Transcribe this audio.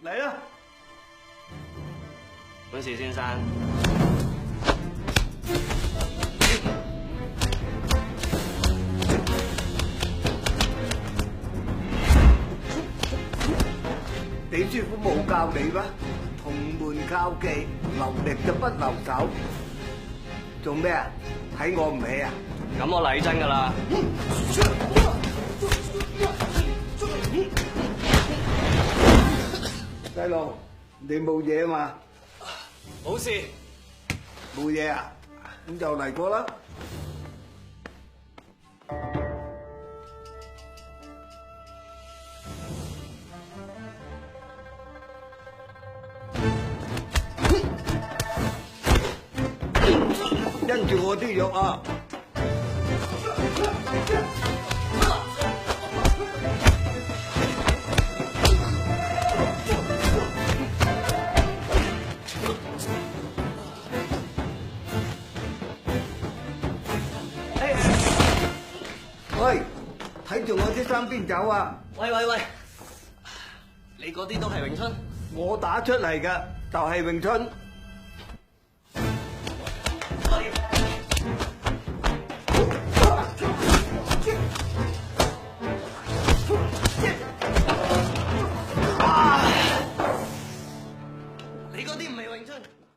嚟啦！本事先生，你師傅冇教你咩？同門靠技，留力就不留手。做咩啊？睇我唔起啊？咁我嚟真噶啦！細路，你冇嘢嘛？冇事。冇嘢啊？咁就嚟過啦。跟住我啲藥啊！喂，睇住我啲衫邊走啊！喂，你嗰啲都係詠春？我打出嚟嘅就係詠春。